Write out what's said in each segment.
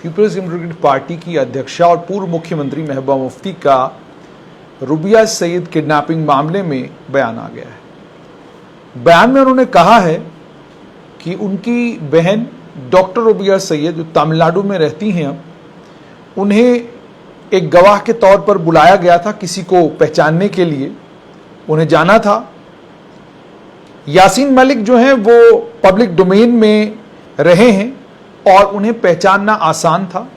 Peoples democratic party की अध्यक्षा और पूर्व मुख्यमंत्री महबूबा मुफ्ती का रुबिया सईद किडनैपिंग मामले में बयान आ गया है। बयान में उन्होंने कहा है कि उनकी बहन डॉक्टर रुबिया सईद जो तमिलनाडु में रहती हैं, अब उन्हें एक गवाह के तौर पर बुलाया गया था किसी को पहचानने के लिए, उन्हें जाना था। यासीन मलिक जो हैं वो पब्लिक डोमेन में रहे हैं और उन्हें पहचानना आसान था।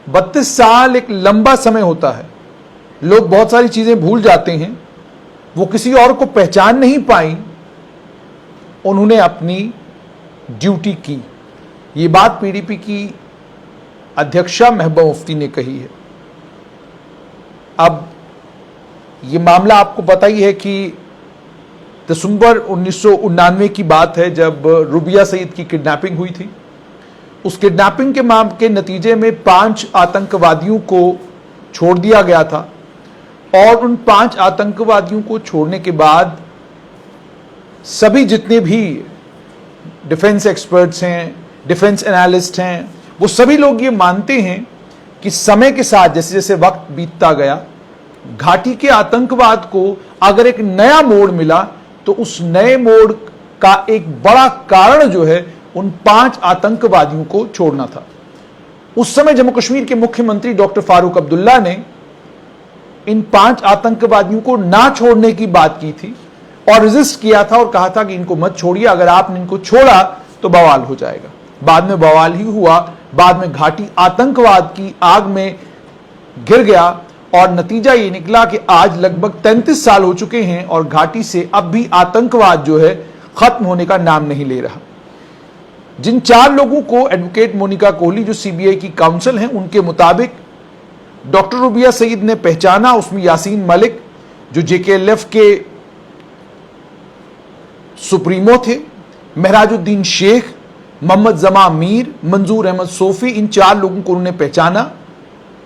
32 साल एक लंबा समय होता है, लोग बहुत सारी चीजें भूल जाते हैं। वो किसी और को पहचान नहीं पाई, उन्होंने अपनी ड्यूटी की। ये बात पीडीपी की अध्यक्षा महबूबा मुफ्ती ने कही है। अब ये मामला आपको पता ही है कि दिसंबर 1999 की बात है जब रुबिया सईद की किडनैपिंग हुई थी। उस किडनैपिंग के नतीजे में 5 आतंकवादियों को छोड़ दिया गया था और उन 5 आतंकवादियों को छोड़ने के बाद सभी जितने भी डिफेंस एक्सपर्ट्स हैं, डिफेंस एनालिस्ट हैं, वो सभी लोग ये मानते हैं कि समय के साथ जैसे जैसे वक्त बीतता गया, घाटी के आतंकवाद को अगर एक नया मोड़ मिला तो उस नए मोड़ का एक बड़ा कारण जो है उन 5 आतंकवादियों को छोड़ना था। उस समय जम्मू कश्मीर के मुख्यमंत्री डॉक्टर फारूक अब्दुल्ला ने इन 5 आतंकवादियों को ना छोड़ने की बात की थी और रेजिस्ट किया था और कहा था कि इनको मत छोड़िए, अगर आपने इनको छोड़ा तो बवाल हो जाएगा। बाद में बवाल ही हुआ, बाद में घाटी आतंकवाद की आग में गिर गया और नतीजा ये निकला कि आज लगभग 33 साल हो चुके हैं और घाटी से अब भी आतंकवाद जो है खत्म होने का नाम नहीं ले रहा। जिन 4 लोगों को एडवोकेट मोनिका कोहली जो सीबीआई की काउंसिल हैं, उनके मुताबिक डॉक्टर रुबिया सईद ने पहचाना, उसमें यासीन मलिक जो जेकेएलएफ के सुप्रीमो थे, महराजुद्दीन शेख, मोहम्मद जमा मीर, मंजूर अहमद सोफी, इन 4 लोगों को उन्होंने पहचाना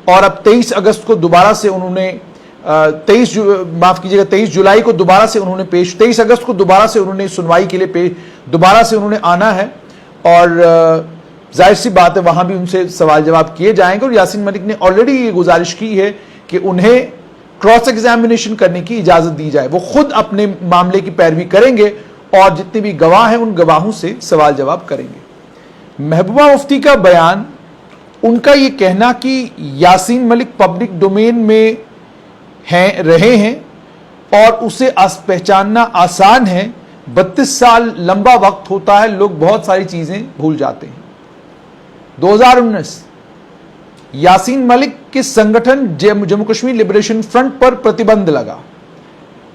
और अब 23 अगस्त को दोबारा से उन्होंने 23 जुलाई को दोबारा से उन्होंने 23 अगस्त को दोबारा से उन्होंने सुनवाई के लिए दोबारा से उन्होंने आना है और जाहिर सी बात है वहां भी उनसे सवाल जवाब किए जाएंगे। और यासीन मलिक ने ऑलरेडी ये गुजारिश की है कि उन्हें क्रॉस एग्जामिनेशन करने की इजाजत दी जाए। वो खुद अपने मामले की पैरवी करेंगे और जितने भी गवाह हैं उन गवाहों से सवाल जवाब करेंगे। महबूबा मुफ्ती का बयान, उनका ये कहना कि यासीन मलिक पब्लिक डोमेन में रहे हैं और उसे पहचानना आसान है, 32 साल लंबा वक्त होता है, लोग बहुत सारी चीजें भूल जाते हैं। 2019 यासीन मलिक के संगठन जम्मू कश्मीर लिबरेशन फ्रंट पर प्रतिबंध लगा।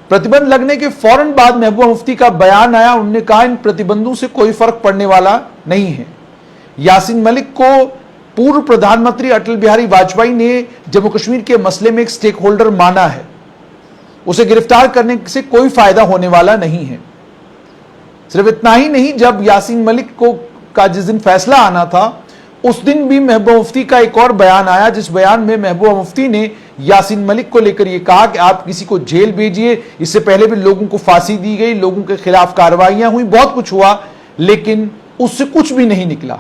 प्रतिबंध लगने के फौरन बाद महबूबा मुफ्ती का बयान आया, उन्होंने कहा इन प्रतिबंधों से कोई फर्क पड़ने वाला नहीं है। यासीन मलिक को पूर्व प्रधानमंत्री अटल बिहारी वाजपेयी ने जम्मू कश्मीर के मसले में एक स्टेक होल्डर माना है, उसे गिरफ्तार करने से कोई फायदा होने वाला नहीं है। सिर्फ इतना ही नहीं, जब यासीन मलिक का जिस दिन फैसला आना था उस दिन भी महबूबा मुफ्ती का एक और बयान आया, जिस बयान में महबूबा मुफ्ती ने यासीन मलिक को लेकर यह कहा कि आप किसी को जेल भेजिए। इससे पहले भी लोगों को फांसी दी गई, लोगों के खिलाफ कार्रवाइयां हुई, बहुत कुछ हुआ, लेकिन उससे कुछ भी नहीं निकला,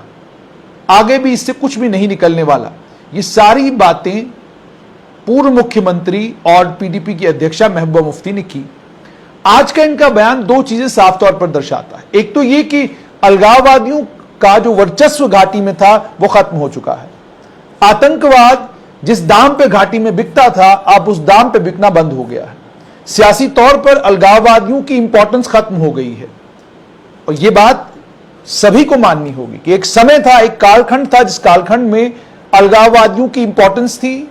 आगे भी इससे कुछ भी नहीं निकलने वाला। ये सारी बातें पूर्व मुख्यमंत्री और पीडीपी की अध्यक्षा महबूबा मुफ्ती ने की। आज का इनका बयान 2 चीजें साफ तौर पर दर्शाता है। एक तो यह कि अलगाववादियों का जो वर्चस्व घाटी में था वो खत्म हो चुका है। आतंकवाद जिस दाम पे घाटी में बिकता था, अब उस दाम पे बिकना बंद हो गया है। सियासी तौर पर अलगाववादियों की इंपॉर्टेंस खत्म हो गई है और यह बात सभी को माननी होगी कि एक समय था, एक कालखंड था जिस कालखंड में अलगाववादियों की इंपॉर्टेंस थी।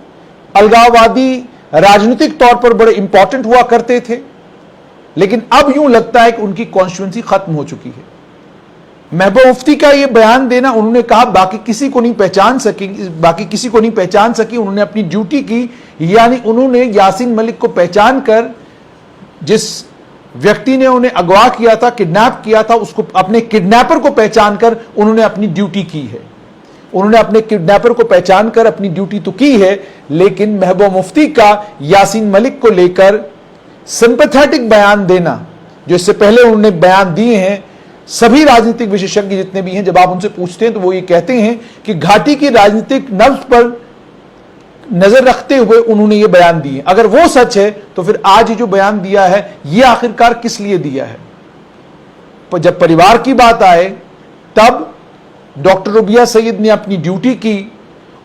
अलगाववादी राजनीतिक तौर पर बड़े इंपॉर्टेंट हुआ करते थे, लेकिन अब यूं लगता है कि उनकी कॉन्स्टिट्यूएंसी खत्म हो चुकी है। महबूबा मुफ्ती का यह बयान देना, उन्होंने कहा बाकी किसी को नहीं पहचान सकी, उन्होंने अपनी ड्यूटी की, यानी उन्होंने यासीन मलिक को पहचान कर, जिस व्यक्ति ने उन्हें अगवा किया था, किडनैप किया था, उसको, अपने किडनैपर को पहचान कर उन्होंने अपनी ड्यूटी की है। उन्होंने अपने किडनैपर को पहचान कर अपनी ड्यूटी तो की है, लेकिन महबूबा मुफ्ती का यासीन मलिक को लेकर सिंपैथेटिक बयान देना, जो इससे पहले उन्होंने बयान दिए हैं, सभी राजनीतिक विशेषज्ञ जितने भी हैं, जब आप उनसे पूछते हैं तो वो ये कहते हैं कि घाटी की राजनीतिक नब्ज पर नजर रखते हुए उन्होंने ये बयान दिए। अगर वो सच है तो फिर आज ये जो बयान दिया है ये आखिरकार किस लिए दिया है? जब परिवार की बात आए तब डॉक्टर रुबिया सईद ने अपनी ड्यूटी की,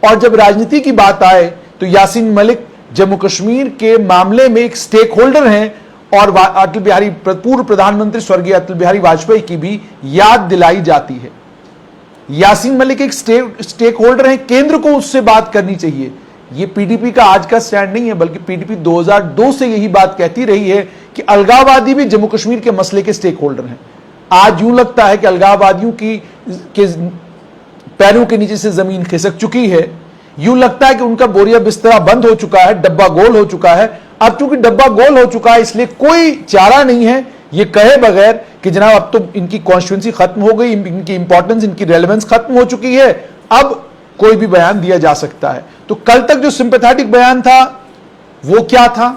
और जब राजनीति की बात आए तो यासीन मलिक जम्मू कश्मीर के मामले में एक स्टेक होल्डर हैं, और अटल बिहारी पूर्व प्रधानमंत्री स्वर्गीय अटल बिहारी वाजपेयी की भी याद दिलाई जाती है। यासीन मलिक एक स्टेक होल्डर हैं, केंद्र को उससे बात करनी चाहिए। ये पीडीपी का आज का स्टैंड नहीं है, बल्कि पीडीपी 2002 से यही बात कहती रही है कि अलगाववादी भी जम्मू कश्मीर के मसले के स्टेक होल्डर हैं। आज यूं लगता है कि अलगाववादियों के पैरों के नीचे से जमीन खिसक चुकी है, यूं लगता है कि उनका बोरिया बिस्तरा बंद हो चुका है, डब्बा गोल हो चुका है। अब चूंकि डब्बा गोल हो चुका है इसलिए कोई चारा नहीं है ये कहे बगैर कि जनाब अब तो इनकी कॉन्स्टिट्यूंसी खत्म हो गई, इनकी इंपॉर्टेंस, इनकी रेलेवेंस खत्म हो चुकी है, अब कोई भी बयान दिया जा सकता है। तो कल तक जो सिंपैथेटिक बयान था वो क्या था,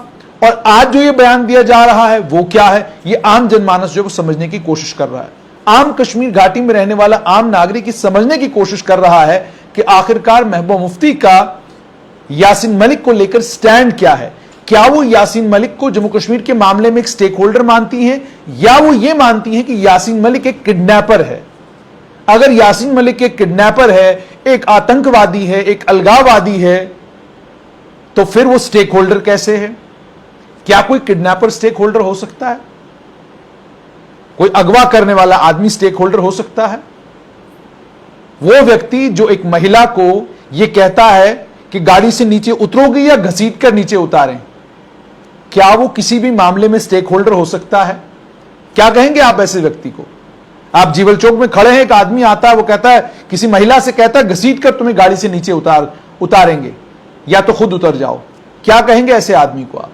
और आज जो ये बयान दिया जा रहा है वो क्या है, ये आम जनमानस जो वो समझने की कोशिश कर रहा है। आम कश्मीर घाटी में रहने वाला आम नागरिक ये समझने की कोशिश कर रहा है कि आखिरकार महबूबा मुफ्ती का यासीन मलिक को लेकर स्टैंड क्या है। क्या वो यासीन मलिक को जम्मू कश्मीर के मामले में एक स्टेक होल्डर मानती हैं, या वो ये मानती हैं कि यासीन मलिक एक किडनैपर है? अगर यासीन मलिक एक किडनैपर है, एक आतंकवादी है, एक अलगाववादी है, तो फिर वो स्टेक होल्डर कैसे है? क्या कोई किडनैपर स्टेक होल्डर हो सकता है? कोई अगवा करने वाला आदमी स्टेक होल्डर हो सकता है? वो व्यक्ति जो एक महिला को यह कहता है कि गाड़ी से नीचे उतरोगी या घसीट कर नीचे उतारें, क्या वो किसी भी मामले में स्टेक होल्डर हो सकता है? क्या कहेंगे आप ऐसे व्यक्ति को? आप जीवल चौक में खड़े हैं, एक आदमी आता है, वो कहता है, किसी महिला से कहता है घसीट कर तुम्हें गाड़ी से नीचे उतारेंगे या तो खुद उतर जाओ, क्या कहेंगे ऐसे आदमी को?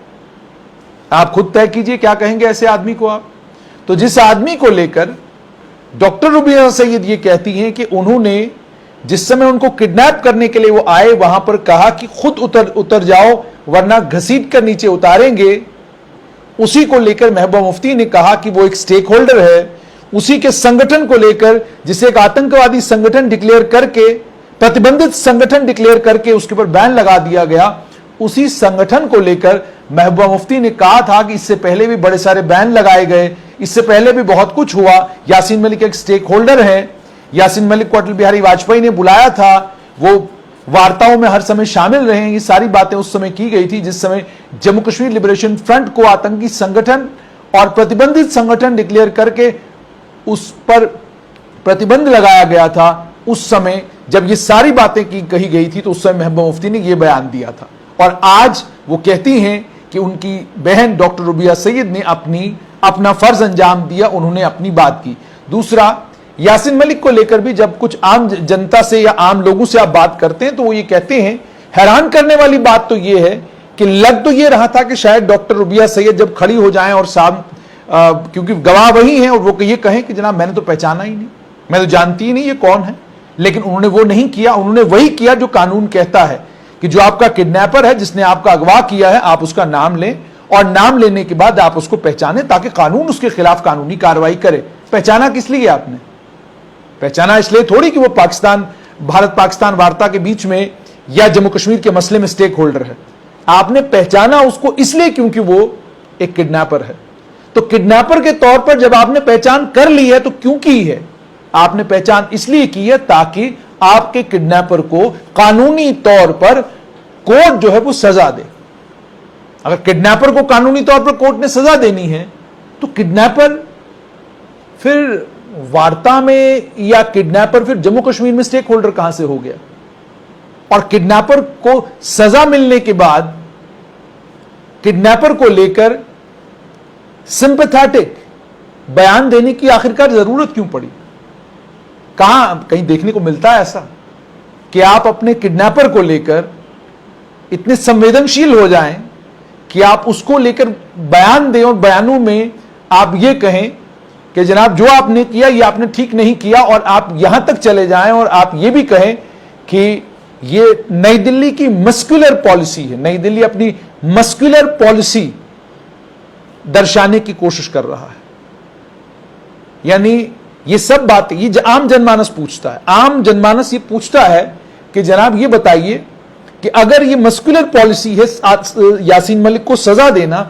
आप खुद तय कीजिए, क्या कहेंगे ऐसे आदमी को आप? तो जिस आदमी को लेकर डॉक्टर रुबिया सईद ये कहती हैं कि उन्होंने जिस समय उनको किडनैप करने के लिए वो आए वहां पर कहा कि खुद उतर जाओ वरना घसीट कर नीचे उतारेंगे, उसी को लेकर महबूबा मुफ्ती ने कहा कि वो एक स्टेक होल्डर है। उसी के संगठन को लेकर, जिसे एक आतंकवादी संगठन डिक्लेयर करके, प्रतिबंधित संगठन डिक्लेयर करके उसके ऊपर बैन लगा दिया गया, उसी संगठन को लेकर महबूबा मुफ्ती ने कहा था कि इससे पहले भी बड़े सारे बैन लगाए गए, इससे पहले भी बहुत कुछ हुआ, यासीन मलिक एक स्टेक होल्डर है। यासीन मलिक को अटल बिहारी वाजपेयी ने बुलाया था, वो वार्ताओं में हर समय शामिल रहे हैं। ये सारी बातें उस समय की गई थी जिस समय जम्मू कश्मीर लिबरेशन फ्रंट को आतंकी संगठन और प्रतिबंधित संगठन डिक्लेयर करके उस पर प्रतिबंध लगाया गया था। उस समय जब ये सारी बातें कही गई थी तो उस समय महबूबा मुफ्ती ने यह बयान दिया था, और आज वो कहती हैं कि उनकी बहन डॉक्टर रुबिया सईद ने अपना फर्ज अंजाम दिया, उन्होंने अपनी बात की। दूसरा, यासीन मलिक को लेकर भी जब कुछ आम जनता से या आम लोगों से आप बात करते हैं तो वो ये कहते हैं, हैरान करने वाली बात तो ये है कि लग तो ये रहा था कि शायद डॉक्टर रुबिया सईद जब खड़ी हो जाएं और क्योंकि गवाह वही हैं और वो ये कहें कि जनाब मैंने तो पहचाना ही नहीं, मैं तो जानती ही नहीं ये कौन है, लेकिन उन्होंने वो नहीं किया। उन्होंने वही किया जो कानून कहता है कि जो आपका किडनैपर है, जिसने आपका अगवा किया है, आप उसका नाम लें और नाम लेने के बाद आप उसको पहचाने ताकि कानून उसके खिलाफ कानूनी कार्रवाई करे। पहचाना किस लिए आपने? पहचाना इसलिए थोड़ी कि वो भारत पाकिस्तान वार्ता के बीच में या जम्मू कश्मीर के मसले में स्टेक होल्डर है। आपने पहचाना उसको इसलिए क्योंकि वो एक किडनैपर है। तो किडनैपर के तौर पर जब आपने पहचान कर ली है तो क्यों की है? आपने पहचान इसलिए की है ताकि आपके किडनैपर को कानूनी तौर पर कोर्ट जो है वो सजा दे। अगर किडनैपर को कानूनी तौर पर कोर्ट ने सजा देनी है तो किडनैपर फिर वार्ता में या किडनैपर फिर जम्मू कश्मीर में स्टेक होल्डर कहां से हो गया? और किडनैपर को सजा मिलने के बाद किडनैपर को लेकर सिंपैथेटिक बयान देने की आखिरकार जरूरत क्यों पड़ी? कहीं देखने को मिलता है ऐसा कि आप अपने किडनैपर को लेकर इतने संवेदनशील हो जाएं कि आप उसको लेकर बयान दें और बयानों में आप ये कहें कि जनाब जो आपने किया ये आपने ठीक नहीं किया, और आप यहां तक चले जाएं और आप ये भी कहें कि ये नई दिल्ली की मस्कुलर पॉलिसी है, नई दिल्ली अपनी मस्कुलर पॉलिसी दर्शाने की कोशिश कर रहा है। यानी ये सब बातें ये आम जनमानस पूछता है। आम जनमानस ये पूछता है कि जनाब ये बताइए कि अगर ये मस्कुलर पॉलिसी है यासीन मलिक को सजा देना,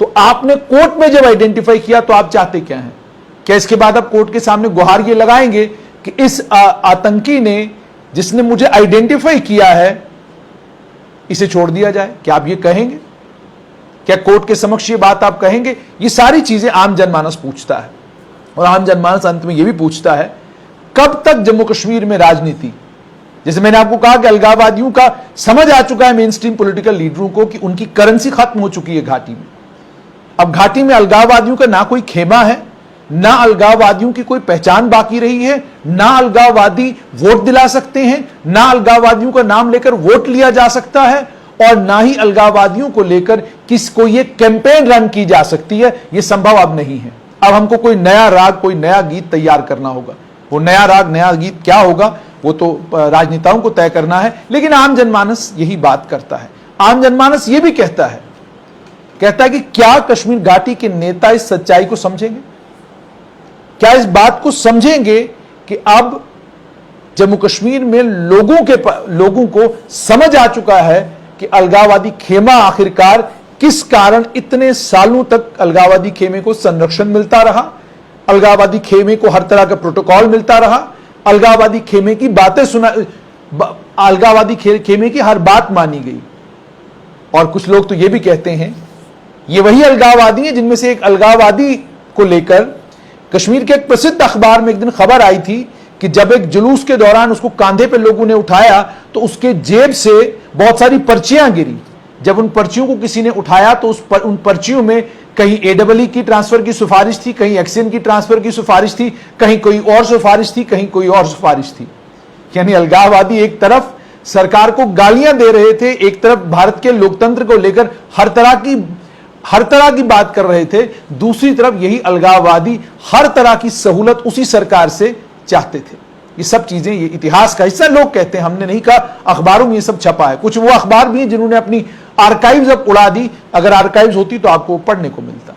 तो आपने कोर्ट में जब आइडेंटिफाई किया तो आप चाहते क्या हैं? क्या इसके बाद आप कोर्ट के सामने गुहार ये लगाएंगे कि इस आतंकी ने, जिसने मुझे आइडेंटिफाई किया है, इसे छोड़ दिया जाए? क्या आप ये कहेंगे? क्या कोर्ट के समक्ष ये बात आप कहेंगे? ये सारी चीजें आम जनमानस पूछता है। और आम जनमानस अंत में यह भी पूछता है, कब तक जम्मू कश्मीर में राजनीति, जैसे मैंने आपको कहा कि अलगाववादियों का समझ आ चुका है मेन स्ट्रीम पॉलिटिकल लीडरों को कि उनकी करेंसी खत्म हो चुकी है घाटी में। अब घाटी में अलगाववादियों का ना कोई खेमा है, ना अलगाववादियों की कोई पहचान बाकी रही है, ना अलगाववादी वोट दिला सकते हैं, ना अलगाववादियों का नाम लेकर वोट लिया जा सकता है, और ना ही अलगाववादियों को लेकर किसको ये कैंपेन रन की जा सकती है। यह संभव अब नहीं है। अब हमको कोई नया राग, कोई नया गीत तैयार करना होगा। वो नया राग, नया गीत क्या होगा वो तो राजनेताओं को तय करना है, लेकिन आम जनमानस यही बात करता है। आम जनमानस यह भी कहता है कि क्या कश्मीर घाटी के नेता इस सच्चाई को समझेंगे? क्या इस बात को समझेंगे कि अब जम्मू कश्मीर में लोगों को समझ आ चुका है कि अलगाववादी खेमा आखिरकार किस कारण इतने सालों तक अलगाववादी खेमे को संरक्षण मिलता रहा, अलगाववादी खेमे को हर तरह का प्रोटोकॉल मिलता रहा, अलगाववादी खेमे की बातें अलगाववादी खेमे की हर बात मानी गई। और कुछ लोग तो यह भी कहते हैं ये वही अलगाववादी हैं जिनमें से एक अलगाववादी को लेकर कश्मीर के एक प्रसिद्ध अखबार में एक दिन खबर आई थी कि जब एक जुलूस के दौरान उसको कांधे पे लोगों ने उठाया तो उसके जेब से बहुत सारी पर्चियां गिरी। जब उन पर्चियों को किसी ने उठाया तो उन पर्चियों में कहीं AEE की ट्रांसफर की सिफारिश थी, कहीं एक्सियन की ट्रांसफर की सिफारिश थी, कहीं कोई और सिफारिश थी, कहीं कोई और सिफारिश थी। यानी अलगाववादी एक तरफ सरकार को गालियां दे रहे थे, एक तरफ भारत के लोकतंत्र को लेकर हर तरह की बात कर रहे थे, दूसरी तरफ यही अलगाववादी हर तरह की सहूलत उसी सरकार से चाहते थे। ये सब चीजें ये इतिहास का हिस्सा लोग कहते हैं, हमने नहीं कहा, अखबारों में ये सब छपा है। कुछ वो अखबार भी हैं जिन्होंने अपनी आर्काइव्स अब उड़ा दी, अगर आर्काइव्स होती तो आपको पढ़ने को मिलता।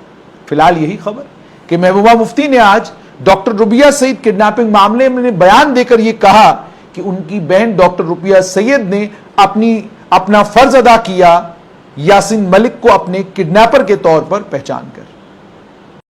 फिलहाल यही खबर कि महबूबा मुफ्ती ने आज डॉक्टर रुबिया सईद किडनैपिंग मामले में बयान देकर यह कहा कि उनकी बहन डॉक्टर रुबिया सईद ने अपना फर्ज अदा किया यासीन मलिक को अपने किडनैपर के तौर पर पहचान कर।